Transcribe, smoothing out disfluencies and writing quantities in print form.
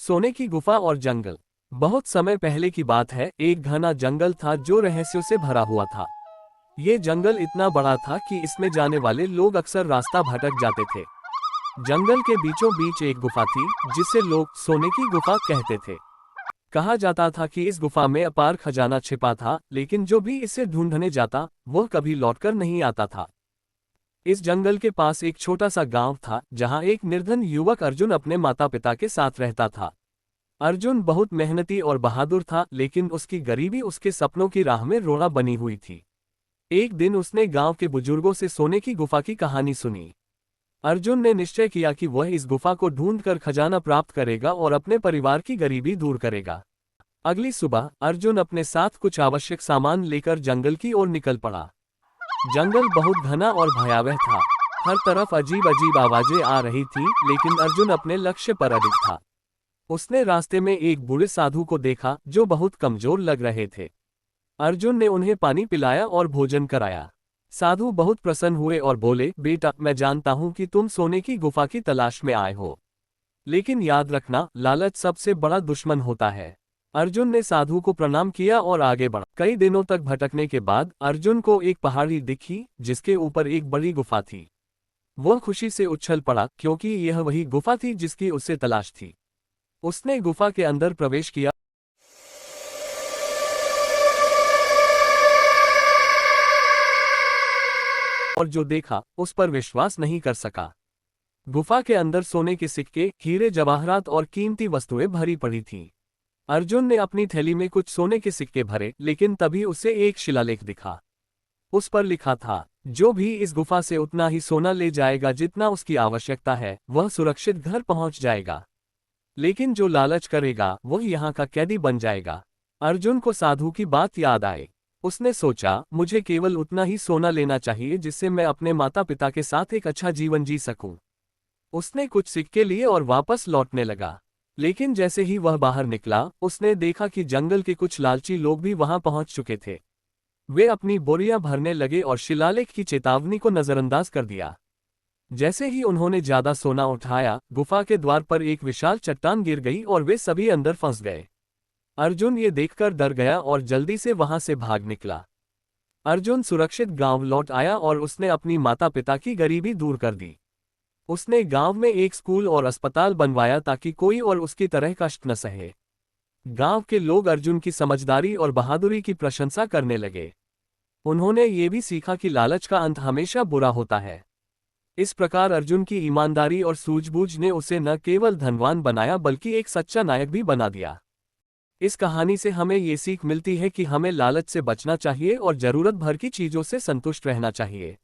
सोने की गुफा और जंगल। बहुत समय पहले की बात है, एक घना जंगल था जो रहस्यों से भरा हुआ था। ये जंगल इतना बड़ा था कि इसमें जाने वाले लोग अक्सर रास्ता भटक जाते थे। जंगल के बीचों बीच एक गुफा थी, जिसे लोग सोने की गुफा कहते थे। कहा जाता था कि इस गुफा में अपार खजाना छिपा था, लेकिन जो भी इसे ढूंढने जाता वह कभी लौटकर नहीं आता था। इस जंगल के पास एक छोटा सा गांव था, जहां एक निर्धन युवक अर्जुन अपने माता पिता के साथ रहता था। अर्जुन बहुत मेहनती और बहादुर था, लेकिन उसकी गरीबी उसके सपनों की राह में रोड़ा बनी हुई थी। एक दिन उसने गांव के बुजुर्गों से सोने की गुफा की कहानी सुनी। अर्जुन ने निश्चय किया कि वह इस गुफा को ढूंढकर खजाना प्राप्त करेगा और अपने परिवार की गरीबी दूर करेगा। अगली सुबह अर्जुन अपने साथ कुछ आवश्यक सामान लेकर जंगल की ओर निकल पड़ा। जंगल बहुत घना और भयावह था। हर तरफ अजीब अजीब आवाजें आ रही थी, लेकिन अर्जुन अपने लक्ष्य पर अडिग था। उसने रास्ते में एक बूढ़े साधु को देखा जो बहुत कमजोर लग रहे थे। अर्जुन ने उन्हें पानी पिलाया और भोजन कराया। साधु बहुत प्रसन्न हुए और बोले, बेटा, मैं जानता हूं कि तुम सोने की गुफा की तलाश में आए हो, लेकिन याद रखना, लालच सबसे बड़ा दुश्मन होता है। अर्जुन ने साधु को प्रणाम किया और आगे बढ़ा। कई दिनों तक भटकने के बाद अर्जुन को एक पहाड़ी दिखी, जिसके ऊपर एक बड़ी गुफा थी। वह खुशी से उछल पड़ा, क्योंकि यह वही गुफा थी जिसकी उसे तलाश थी। उसने गुफा के अंदर प्रवेश किया और जो देखा उस पर विश्वास नहीं कर सका। गुफा के अंदर सोने के सिक्के, हीरे जवाहरात और कीमती वस्तुएं भरी पड़ी थीं। अर्जुन ने अपनी थैली में कुछ सोने के सिक्के भरे, लेकिन तभी उसे एक शिलालेख दिखा। उस पर लिखा था, जो भी इस गुफा से उतना ही सोना ले जाएगा जितना उसकी आवश्यकता है, वह सुरक्षित घर पहुंच जाएगा, लेकिन जो लालच करेगा वह यहाँ का कैदी बन जाएगा। अर्जुन को साधु की बात याद आई। उसने सोचा, मुझे केवल उतना ही सोना लेना चाहिए जिससे मैं अपने माता पिता के साथ एक अच्छा जीवन जी सकूं। उसने कुछ सिक्के लिए और वापस लौटने लगा। लेकिन जैसे ही वह बाहर निकला, उसने देखा कि जंगल के कुछ लालची लोग भी वहां पहुंच चुके थे। वे अपनी बोरियां भरने लगे और शिलालेख की चेतावनी को नजरअंदाज कर दिया। जैसे ही उन्होंने ज्यादा सोना उठाया, गुफा के द्वार पर एक विशाल चट्टान गिर गई और वे सभी अंदर फंस गए। अर्जुन ये देखकर डर गया और जल्दी से वहां से भाग निकला। अर्जुन सुरक्षित गांव लौट आया और उसने अपनी माता पिता की गरीबी दूर कर दी। उसने गांव में एक स्कूल और अस्पताल बनवाया ताकि कोई और उसकी तरह कष्ट न सहे। गांव के लोग अर्जुन की समझदारी और बहादुरी की प्रशंसा करने लगे। उन्होंने ये भी सीखा कि लालच का अंत हमेशा बुरा होता है। इस प्रकार अर्जुन की ईमानदारी और सूझबूझ ने उसे न केवल धनवान बनाया, बल्कि एक सच्चा नायक भी बना दिया। इस कहानी से हमें ये सीख मिलती है कि हमें लालच से बचना चाहिए और जरूरत भर की चीजों से संतुष्ट रहना चाहिए।